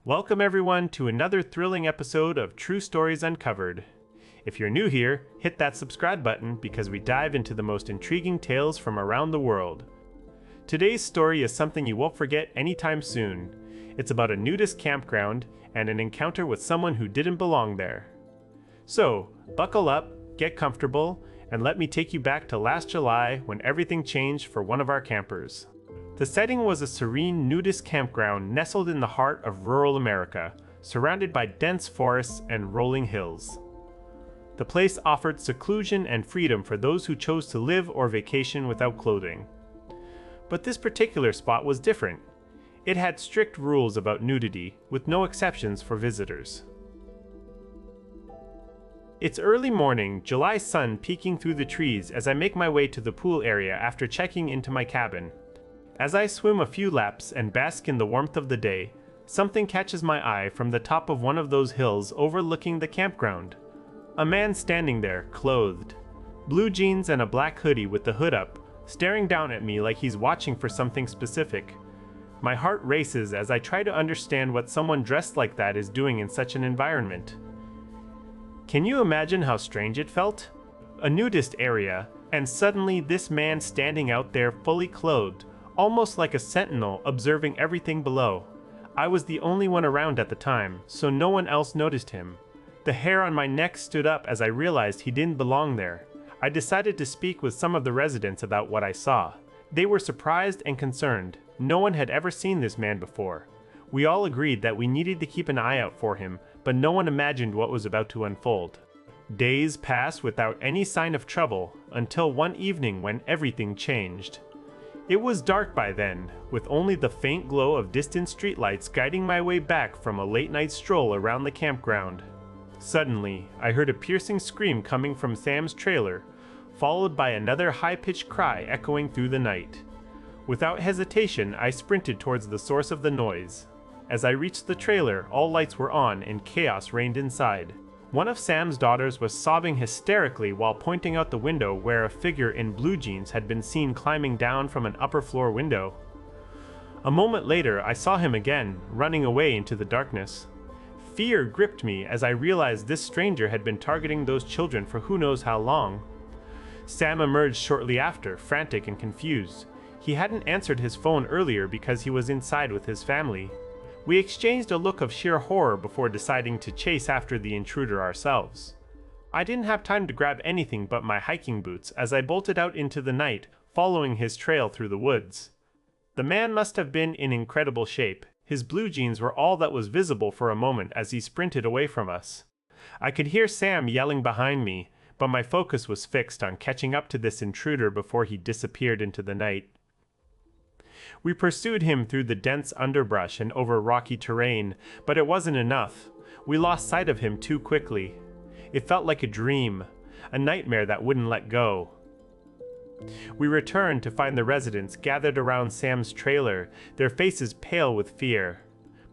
Welcome everyone to another thrilling episode of True Stories Uncovered. If you're new here, hit that subscribe button because we dive into the most intriguing tales from around the world. Today's story is something you won't forget anytime soon. It's about a nudist campground and an encounter with someone who didn't belong there. So, buckle up, get comfortable, and let me take you back to last July when everything changed for one of our campers. The setting was a serene nudist campground nestled in the heart of rural America, surrounded by dense forests and rolling hills. The place offered seclusion and freedom for those who chose to live or vacation without clothing. But this particular spot was different. It had strict rules about nudity, with no exceptions for visitors. It's early morning, July sun peeking through the trees as I make my way to the pool area after checking into my cabin. As I swim a few laps and bask in the warmth of the day, something catches my eye from the top of one of those hills overlooking the campground. A man standing there, clothed. Blue jeans and a black hoodie with the hood up, staring down at me like he's watching for something specific. My heart races as I try to understand what someone dressed like that is doing in such an environment. Can you imagine how strange it felt? A nudist area, and suddenly this man standing out there fully clothed, almost like a sentinel observing everything below. I was the only one around at the time, so no one else noticed him. The hair on my neck stood up as I realized he didn't belong there. I decided to speak with some of the residents about what I saw. They were surprised and concerned. No one had ever seen this man before. We all agreed that we needed to keep an eye out for him, but no one imagined what was about to unfold. Days passed without any sign of trouble, until one evening when everything changed. It was dark by then, with only the faint glow of distant streetlights guiding my way back from a late-night stroll around the campground. Suddenly, I heard a piercing scream coming from Sam's trailer, followed by another high-pitched cry echoing through the night. Without hesitation, I sprinted towards the source of the noise. As I reached the trailer, all lights were on and chaos reigned inside. One of Sam's daughters was sobbing hysterically while pointing out the window where a figure in blue jeans had been seen climbing down from an upper floor window. A moment later, I saw him again, running away into the darkness. Fear gripped me as I realized this stranger had been targeting those children for who knows how long. Sam emerged shortly after, frantic and confused. He hadn't answered his phone earlier because he was inside with his family. We exchanged a look of sheer horror before deciding to chase after the intruder ourselves. I didn't have time to grab anything but my hiking boots as I bolted out into the night, following his trail through the woods. The man must have been in incredible shape. His blue jeans were all that was visible for a moment as he sprinted away from us. I could hear Sam yelling behind me, but my focus was fixed on catching up to this intruder before he disappeared into the night. We pursued him through the dense underbrush and over rocky terrain, but it wasn't enough. We lost sight of him too quickly. It felt like a dream, a nightmare that wouldn't let go. We returned to find the residents gathered around Sam's trailer, their faces pale with fear.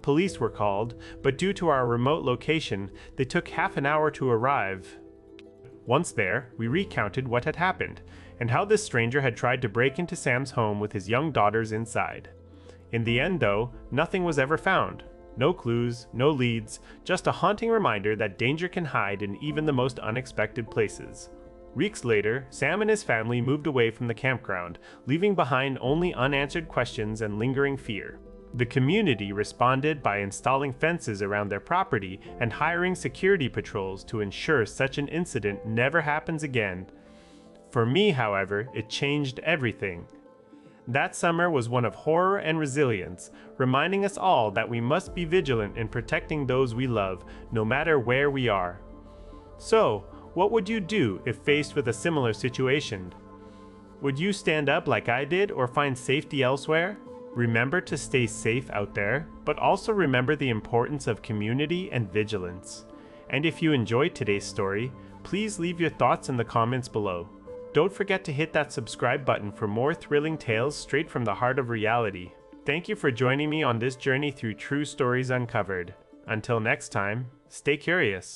Police were called, but due to our remote location, they took half an hour to arrive. Once there, we recounted what had happened, and how this stranger had tried to break into Sam's home with his young daughters inside. In the end, though, nothing was ever found. No clues, no leads, just a haunting reminder that danger can hide in even the most unexpected places. Weeks later, Sam and his family moved away from the campground, leaving behind only unanswered questions and lingering fear. The community responded by installing fences around their property and hiring security patrols to ensure such an incident never happens again. For me, however, it changed everything. That summer was one of horror and resilience, reminding us all that we must be vigilant in protecting those we love, no matter where we are. So, what would you do if faced with a similar situation? Would you stand up like I did or find safety elsewhere? Remember to stay safe out there, but also remember the importance of community and vigilance. And if you enjoyed today's story, please leave your thoughts in the comments below. Don't forget to hit that subscribe button for more thrilling tales straight from the heart of reality. Thank you for joining me on this journey through True Stories Uncovered. Until next time, stay curious.